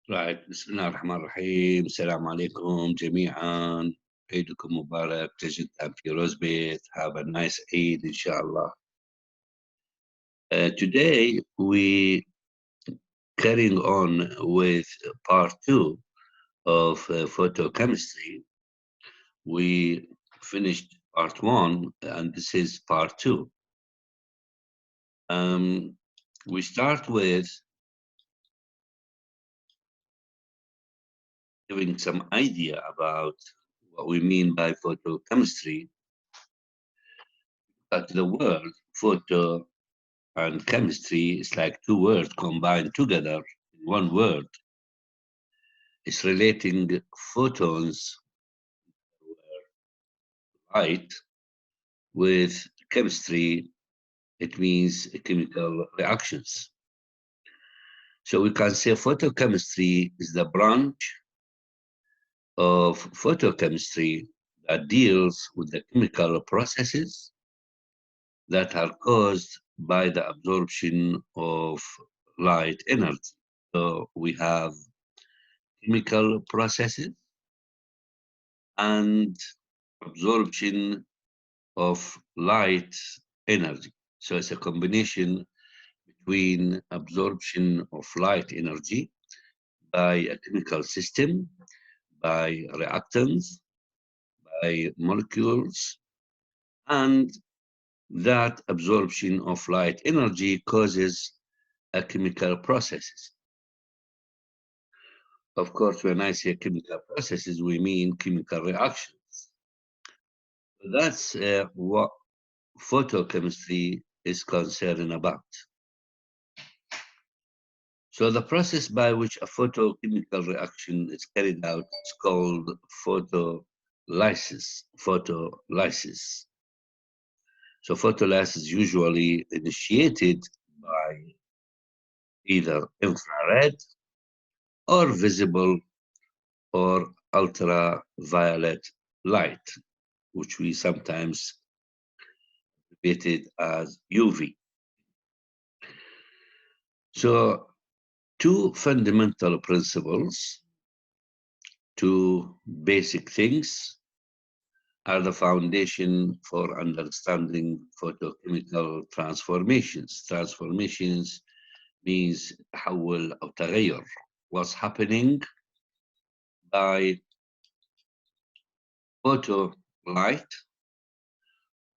Right. بسم الله الرحمن الرحيم. السلام عليكم جميعا. عيدكم مبارك. تجد في روزبيت. Have a nice Eid, inshallah. Today we carrying on with part two of photochemistry. We finished part one, and this is part two. We start with giving some idea about what we mean by photochemistry. But the word photo and chemistry is like two words combined together in one word. It's relating photons, light, with chemistry. It means chemical reactions. So we can say photochemistry is the branch of photochemistry that deals with the chemical processes that are caused by the absorption of light energy. So we have chemical processes and absorption of light energy. So it's a combination between absorption of light energy by a chemical system, by reactants, by molecules, and that absorption of light energy causes a chemical processes. Of course, when I say chemical processes, we mean chemical reactions. That's what photochemistry is concerned about. So the process by which a photochemical reaction is carried out is called photolysis. Photolysis. So photolysis is usually initiated by either infrared or visible or ultraviolet light, which we sometimes repeated as UV. So two fundamental principles, two basic things are the foundation for understanding photochemical transformations. Transformations means تحول أو تغير. What's happening by photo light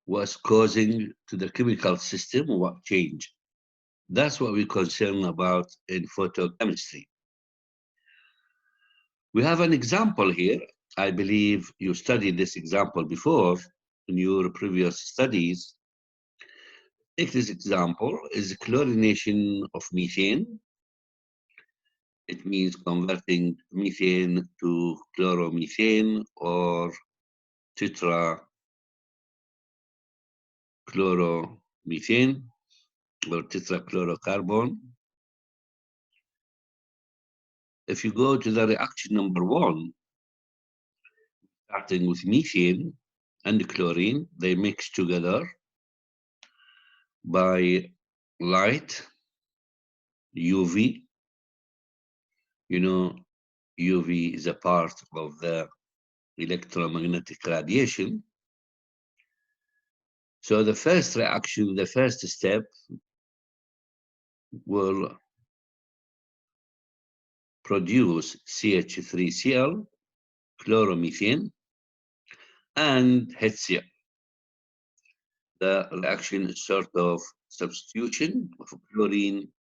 was causing to the chemical system what change. That's what we're concerned about in photochemistry. We have an example here. I believe you studied this example before in your previous studies. Take this example is chlorination of methane. It means converting methane to chloromethane or tetrachloromethane or tetrachlorocarbon. If you go to the reaction number one, starting with methane and chlorine, they mix together by light, UV. You know, UV is a part of the electromagnetic radiation. So the first reaction, the first step will produce CH3Cl, chloromethane, and HCl. The reaction is sort of substitution of chlorine.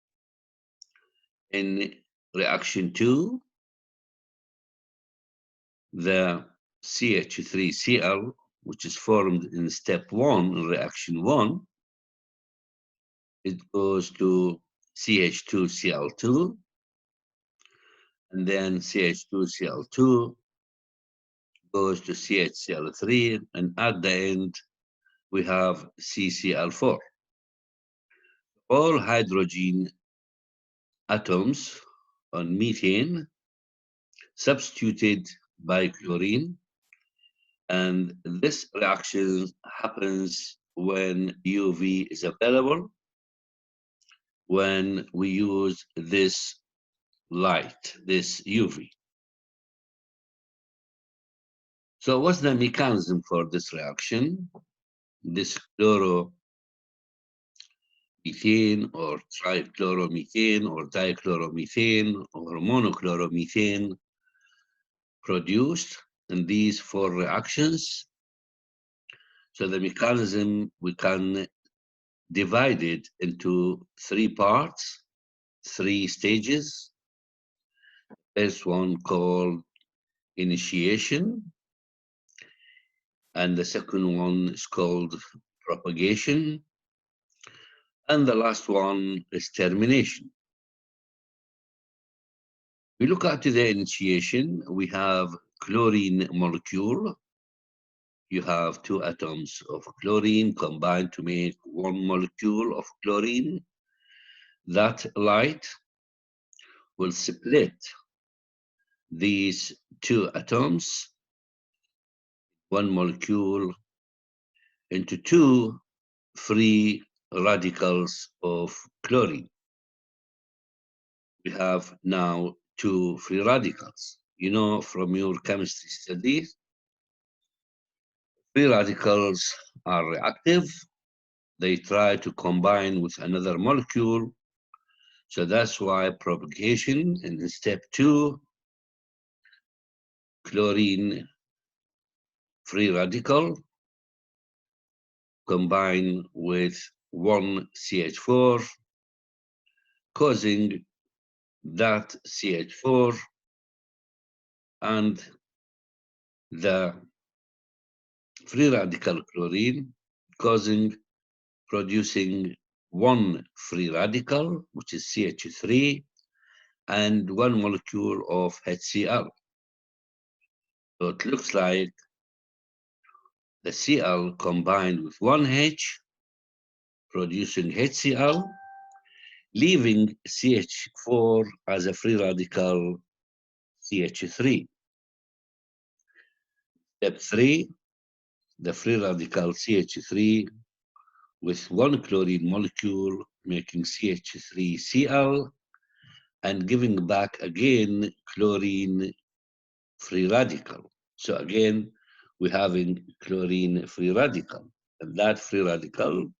In reaction 2, the CH3Cl, which is formed in step 1, in reaction 1, it goes to CH2Cl2, and then CH2Cl2 goes to CHCl3, and at the end, we have CCl4. All hydrogen atoms on methane substituted by chlorine, and this reaction happens when UV is available, when we use this light, this UV. So what's the mechanism for this reaction? This chloromethane or trichloromethane or dichloromethane or monochloromethane produced in these four reactions. So the mechanism, we can divide it into three parts, three stages. First one called initiation, and the second one is called propagation, and the last one is termination. We look at the initiation, we have chlorine molecule. You have two atoms of chlorine combined to make one molecule of chlorine. That light will split these two atoms, one molecule, into two free radicals of chlorine. We have now two free radicals. You know from your chemistry studies, free radicals are reactive. They try to combine with another molecule. So that's why propagation in step 2, chlorine free radical combine with one CH4, causing that CH4 and the free radical chlorine producing one free radical, which is CH3, and one molecule of HCl. So it looks like the Cl combined with one H, producing HCl, leaving CH4 as a free radical CH3. Step 3, the free radical CH3 with one chlorine molecule making CH3Cl and giving back again chlorine free radical. So again, we're having chlorine free radical. And that free radical,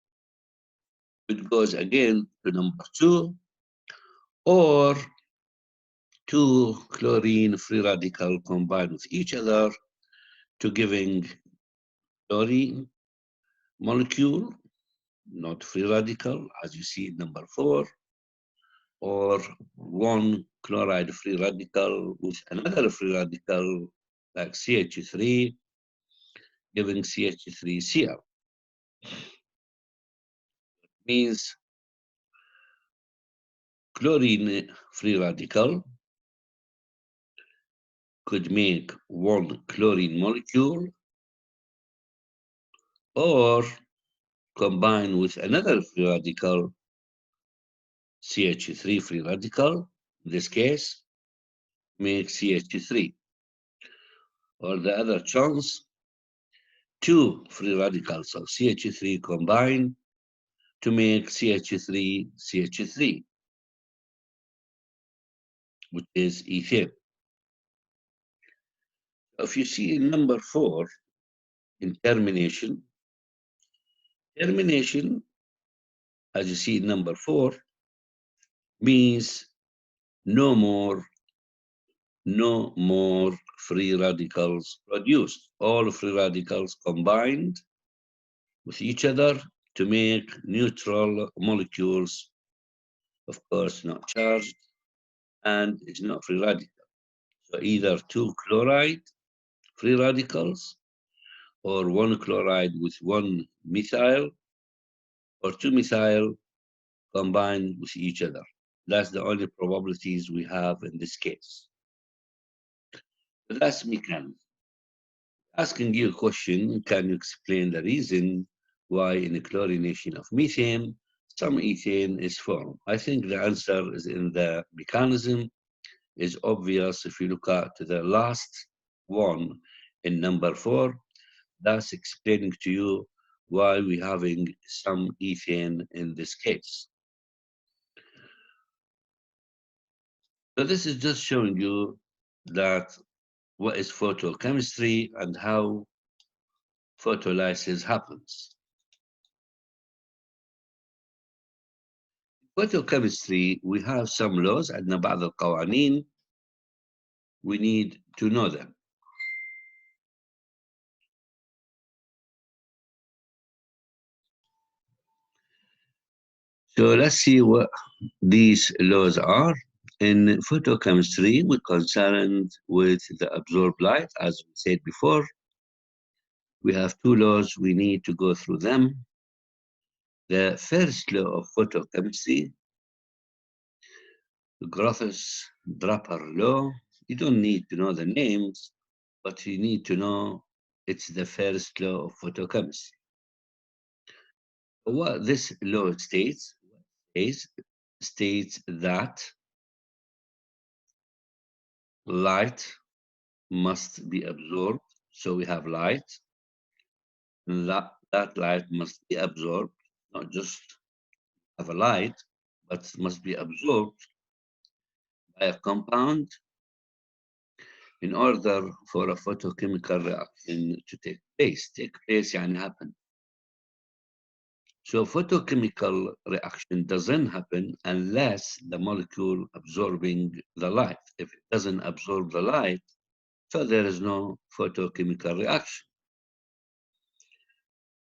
it goes again to number 2, or two chlorine free radical combined with each other to giving chlorine molecule, not free radical, as you see in number 4, or one chloride free radical with another free radical like CH3, giving CH3Cl. Means chlorine free radical could make one chlorine molecule or combine with another free radical, CH3 free radical, in this case, make CH3. Or the other chance, two free radicals of CH3 combine to make CH3, which is ethane. If you see in number 4, in termination, as you see in number 4, means no more free radicals produced. All free radicals combined with each other to make neutral molecules, of course not charged, and it's not free radical. So either two chloride free radicals or one chloride with one methyl or two methyl combined with each other. That's the only probabilities we have in this case. That's mechanism. Asking you a question, can you explain the reason why in the chlorination of methane, some ethane is formed? I think the answer is in the mechanism. Is obvious if you look at the last one in number 4. That's explaining to you why we're having some ethane in this case. So this is just showing you that what is photochemistry and how photolysis happens. Photochemistry, we have some laws عندنا بعض القوانين, we need to know them. So let's see what these laws are. In photochemistry, we're concerned with the absorbed light, as we said before. We have two laws, we need to go through them. The first law of photochemistry, the Grothus-Draper law. You don't need to know the names, but you need to know it's the first law of photochemistry. What this law states that light must be absorbed. So we have light, and that light must be absorbed, not just have a light, but must be absorbed by a compound in order for a photochemical reaction to take place. Take place يعني happen. So photochemical reaction doesn't happen unless the molecule absorbing the light. If it doesn't absorb the light, so there is no photochemical reaction.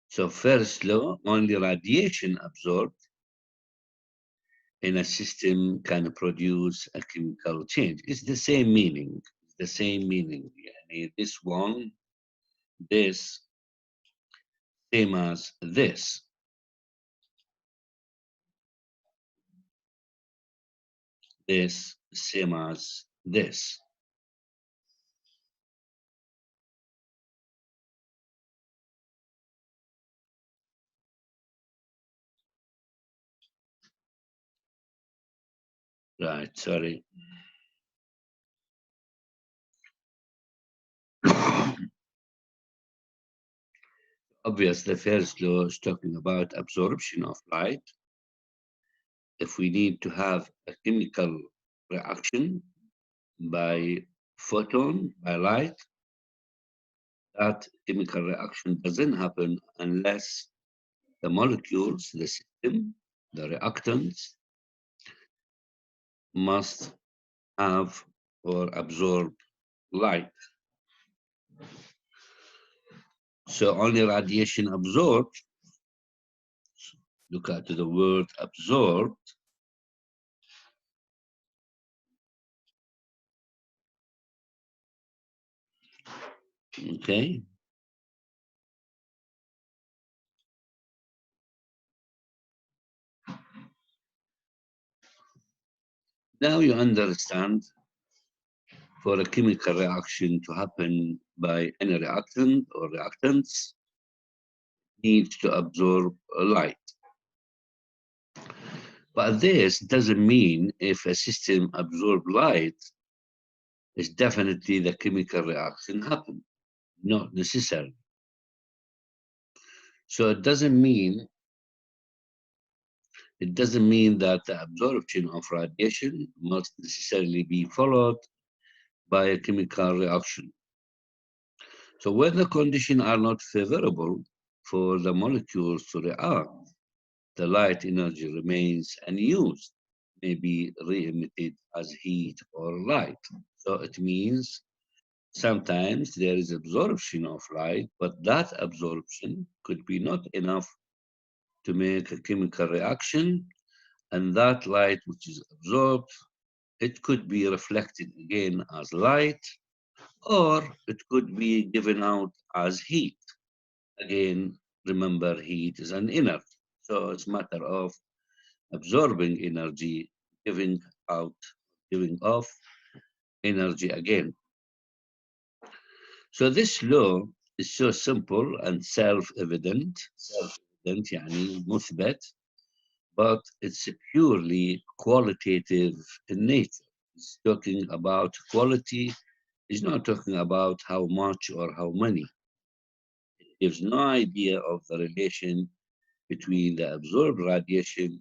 So first law, only radiation absorbed in a system can produce a chemical change. It's the same meaning. The same meaning. Yani this one, this, same as this. This, same as this. Right, sorry. Obviously, the first law is talking about absorption of light. If we need to have a chemical reaction by photon, by light, that chemical reaction doesn't happen unless the molecules, the system, the reactants must have or absorb light. So only radiation absorbed, look at the word absorbed, okay? Now you understand, for a chemical reaction to happen by any reactant or reactants, needs to absorb light. But this doesn't mean if a system absorbs light, it's definitely the chemical reaction happen. Not necessarily. So it doesn't mean that the absorption of radiation must necessarily be followed by a chemical reaction. So when the conditions are not favorable for the molecules to react, the light energy remains unused, may be re-emitted as heat or light. So it means sometimes there is absorption of light, but that absorption could be not enough to make a chemical reaction, and that light which is absorbed, it could be reflected again as light, or it could be given out as heat. Again, remember, heat is an energy. So it's a matter of absorbing energy, giving out, giving off energy again. So this law is so simple and self-evident, يعني مثبت, but it's purely qualitative in nature. It's talking about quality, it's not talking about how much or how many. It gives no idea of the relation between the absorbed radiation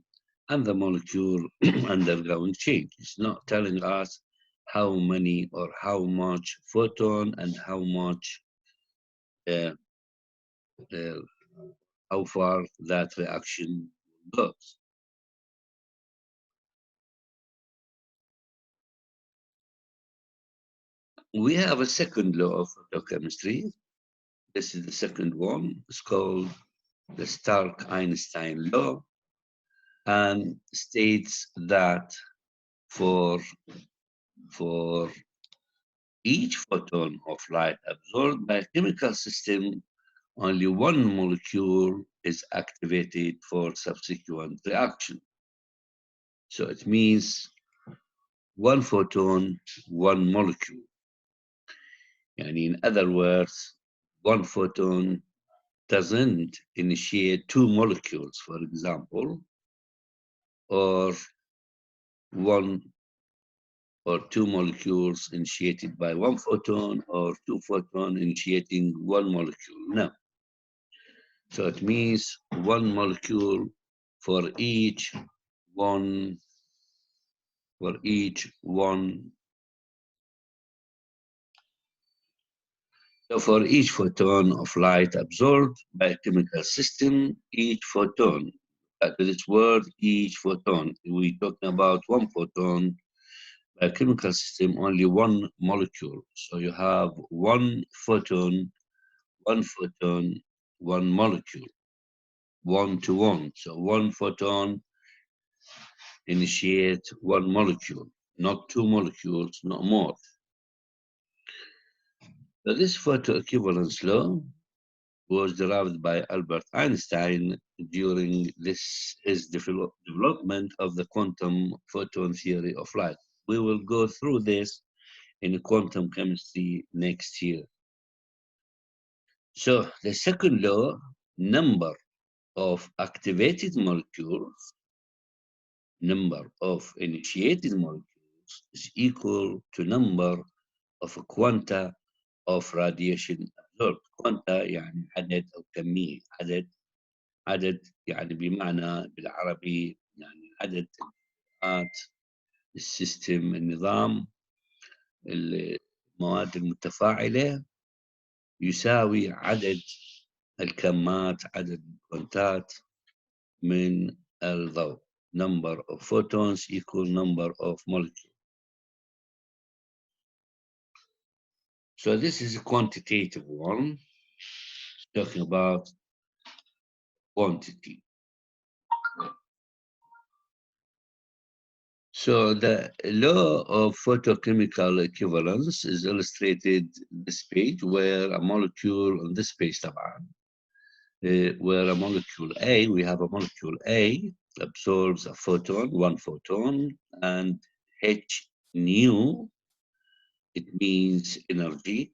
and the molecule undergoing change. It's not telling us how many or how much photon and uh, uh, how far that reaction goes. We have a second law of photochemistry. This is the second one. It's called the Stark-Einstein law, and states that for for each photon of light absorbed by a chemical system, only one molecule is activated for subsequent reaction. So it means one photon, one molecule. And in other words, one photon doesn't initiate two molecules, for example, or one or two molecules initiated by one photon, or two photons initiating one molecule. No. So it means one molecule for each one, for each one. So for each photon of light absorbed by a chemical system, each photon, with its word, each photon, we're talking about one photon by a chemical system, only one molecule. So you have one photon, one molecule, one to one. So one photon initiate one molecule, not two molecules, not more. So this photoequivalence law was derived by Albert Einstein during his development of the quantum photon theory of light. We will go through this in quantum chemistry next year. So the second law, number of activated molecules, number of initiated molecules is equal to number of quanta of radiation absorbed. quanta يعني عدد أو كمية، عدد يعني بمعنى بالعربي يعني عدد السيستم، النظام، المواد المتفاعلة يساوي عدد الكمات، عدد الكونتات من الضوء. Number of photons equal number of molecules. So this is a quantitative one, talking about quantity. So the law of photochemical equivalence is illustrated this page, where a molecule on this page طبعا, where a molecule A, we have a molecule A absorbs a photon, one photon, and H nu, it means energy.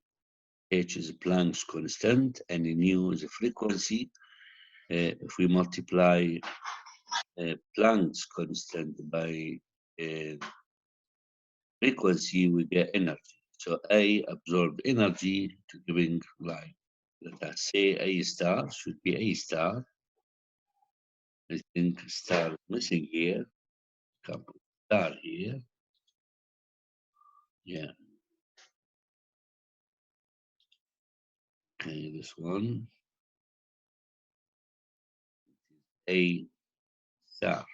H is Planck's constant, and nu is a frequency. If we multiply Planck's constant by frequency, we get energy. So A absorbed energy to giving light. Let us say A star should be A star. I think star missing here. Couple star here. Yeah. Okay, this one. A star.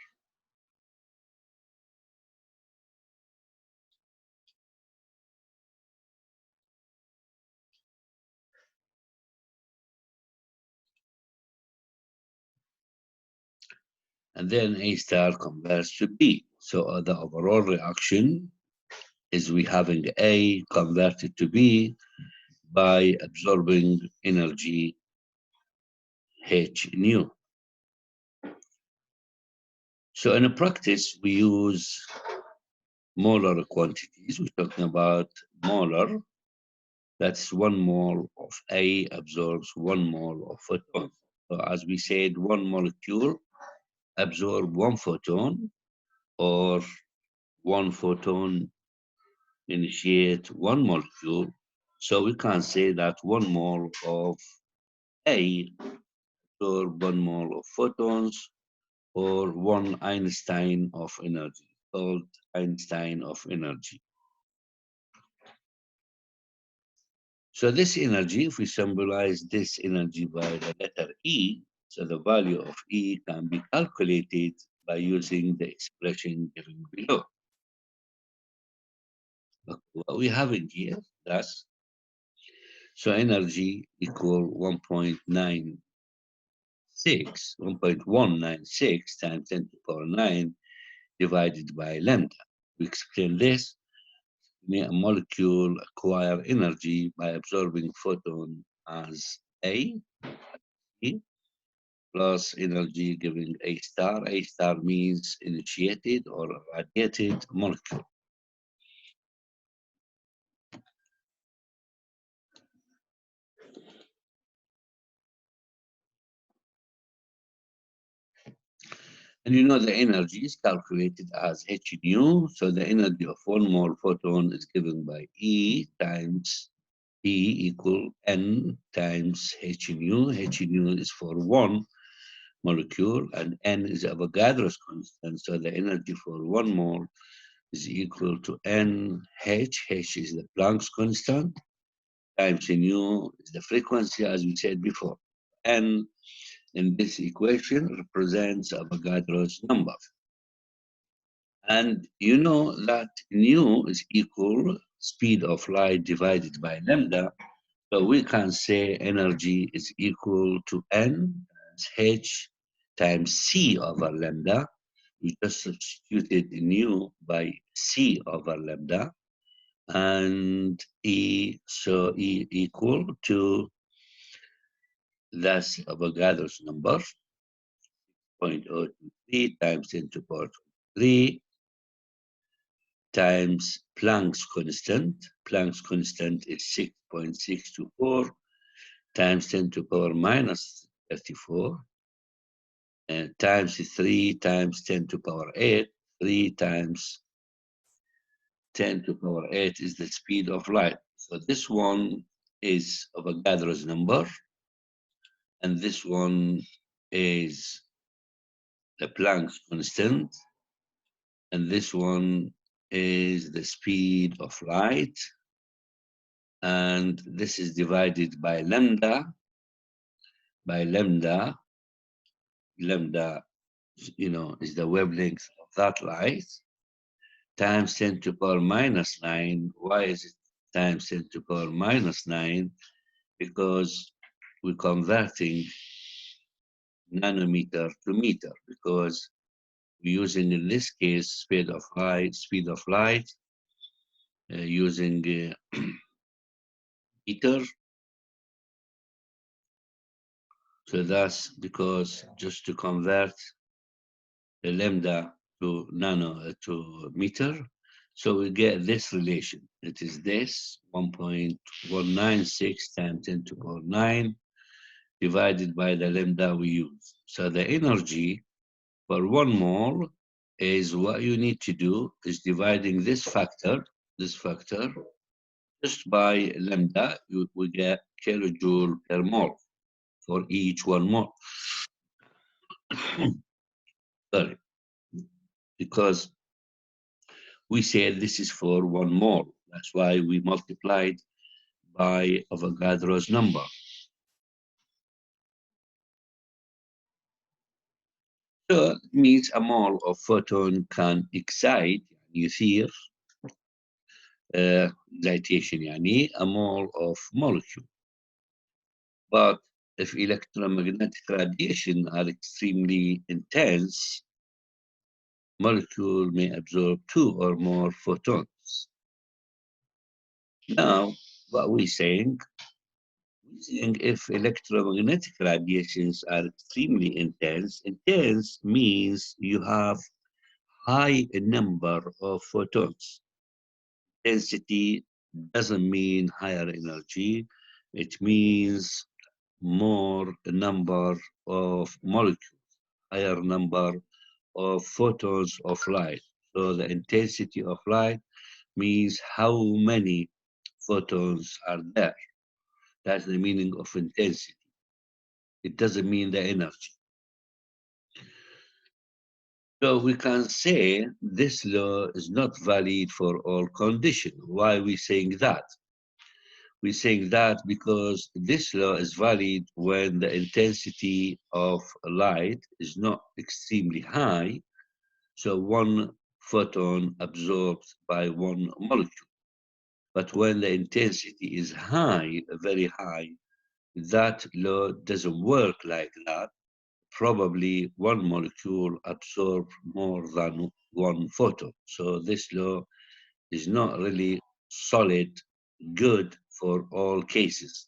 And then A star converts to B. So the overall reaction is we having A converted to B by absorbing energy H nu. So in practice, we use molar quantities. We're talking about molar. That's 1 mole of A absorbs 1 mole of photon. So as we said, one molecule absorb one photon, or one photon initiate one molecule. So we can say that 1 mole of A absorb 1 mole of photons, or one Einstein of energy, called Einstein of energy. So this energy, if we symbolize this energy by the letter E, so the value of E can be calculated by using the expression given below. What we have in here, that's so energy equal 1.196 times 10 to the power 9 divided by lambda. We explain this. A molecule acquire energy by absorbing photon as A, E, plus energy giving A star. A star means initiated or radiated molecule. And you know the energy is calculated as h nu, so the energy of one mole photon is given by E times E equal N times h nu. H nu is for one molecule, and N is Avogadro's constant, so the energy for one mole is equal to NH. H is the Planck's constant, times nu is the frequency, as we said before. N in this equation represents Avogadro's number. And you know that nu is equal speed of light divided by lambda. So we can say energy is equal to N times H times C over lambda. We just substituted nu by C over lambda. And E, so E equal to, that's Avogadro's number, 0.023 times 10 to the power 3 times Planck's constant. Planck's constant is 6.624 times 10 to the power minus 34 and times 3 times 10 to the power 8. 3 times 10 to the power 8 is the speed of light. So this one is Avogadro's number, and this one is the Planck's constant, and this one is the speed of light, and this is divided by lambda. Lambda, you know, is the wavelength of that light, times 10 to the power minus 9. Why is it times 10 to the power minus 9? Because we're converting nanometer to meter, because we're using, in this case, speed of light, using meter. So that's because just to convert the lambda to to meter, so we get this relation. It is this 1.196 times 10 to the power 9 divided by the lambda we use. So the energy for one mole is, what you need to do is dividing this factor just by lambda. We get kilojoule per mole for each one mole. Sorry, because we said this is for one mole. That's why we multiplied by Avogadro's number. So it means a mole of photon can excite, يثير, excitation يعني, a mole of molecule. But if electromagnetic radiation are extremely intense, molecule may absorb 2 or more photons. Now, what we're saying if electromagnetic radiations are extremely intense, intense means you have high number of photons. Density doesn't mean higher energy. It means more number of molecules, higher number of photons of light. So the intensity of light means how many photons are there. That's the meaning of intensity. It doesn't mean the energy. So we can say this law is not valid for all conditions. Why are we saying that? We're saying that because this law is valid when the intensity of light is not extremely high, so one photon absorbed by one molecule. But when the intensity is high, very high, that law doesn't work like that. Probably one molecule absorbs more than one photon. So this law is not really solid, good for all cases.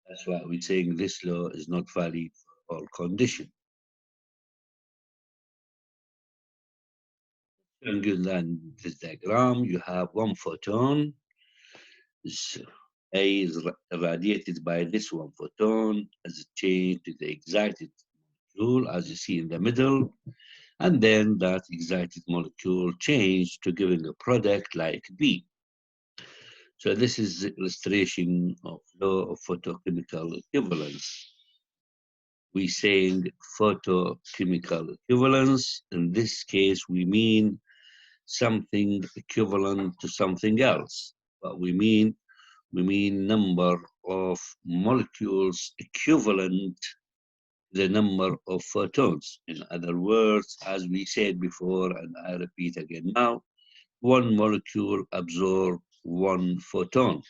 That's why we're saying this law is not valid for all conditions. And then this diagram, you have one photon. A is radiated by this one photon as it changes to the excited molecule, as you see in the middle. And then that excited molecule changed to giving a product like B. So this is the illustration of law of photochemical equivalence. We're saying photochemical equivalence. In this case, we mean something equivalent to something else. What we mean number of molecules equivalent to the number of photons. In other words, as we said before, and I repeat again now, one molecule absorbs one photon,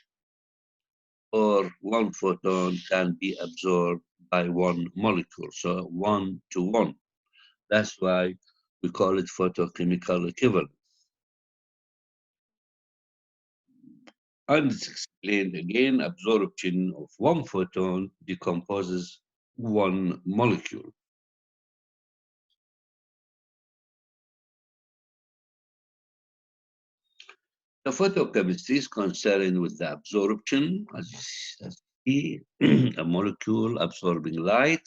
or one photon can be absorbed by one molecule, so 1 to 1. That's why we call it photochemical equivalence. And it's explained again, absorption of one photon decomposes one molecule. The photochemistry is concerned with the absorption, as you see, a molecule absorbing light,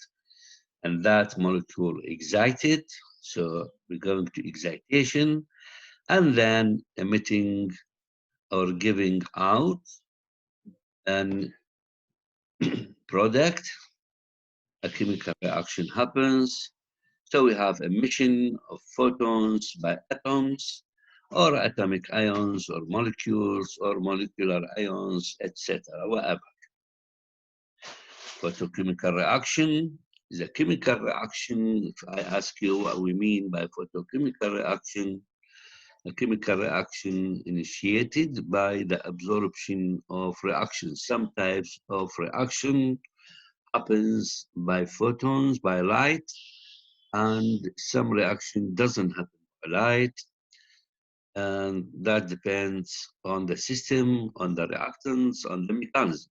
and that molecule excited. So we're going to excitation, and then emitting or giving out an product. A chemical reaction happens. So we have emission of photons by atoms, or atomic ions, or molecules, or molecular ions, etc., whatever. Photochemical reaction is a chemical reaction. If I ask you what we mean by photochemical reaction, a chemical reaction initiated by the absorption of reactions. Some types of reaction happens by photons, by light, and some reaction doesn't happen by light, and that depends on the system, on the reactants, on the mechanism.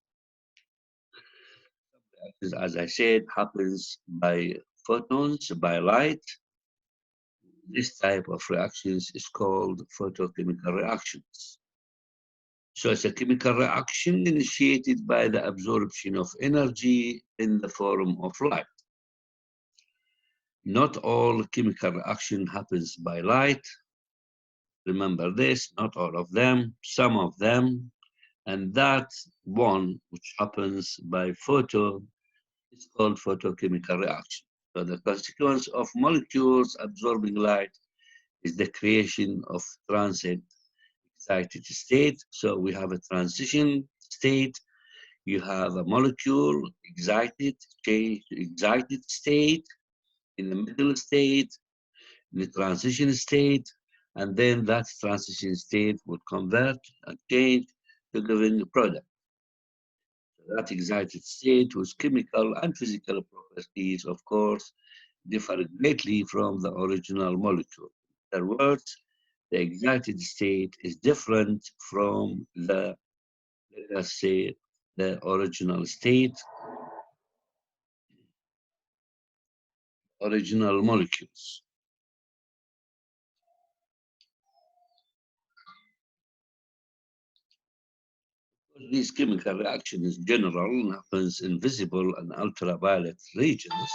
As I said, happens by photons, by light. This type of reactions is called photochemical reactions. So it's a chemical reaction initiated by the absorption of energy in the form of light. Not all chemical reaction happens by light. Remember this, not all of them, some of them, and that one which happens by photo is called photochemical reaction. So the consequence of molecules absorbing light is the creation of transient excited state. So we have a transition state. You have a molecule excited, change to excited state, in the middle state, in the transition state, and then that transition state would convert and change to giving a product. So that excited state with chemical and physical properties, of course, differ greatly from the original molecule. In other words, the excited state is different from the, let us say, the original state, original molecules. These chemical reactions in general happens in visible and ultraviolet regions.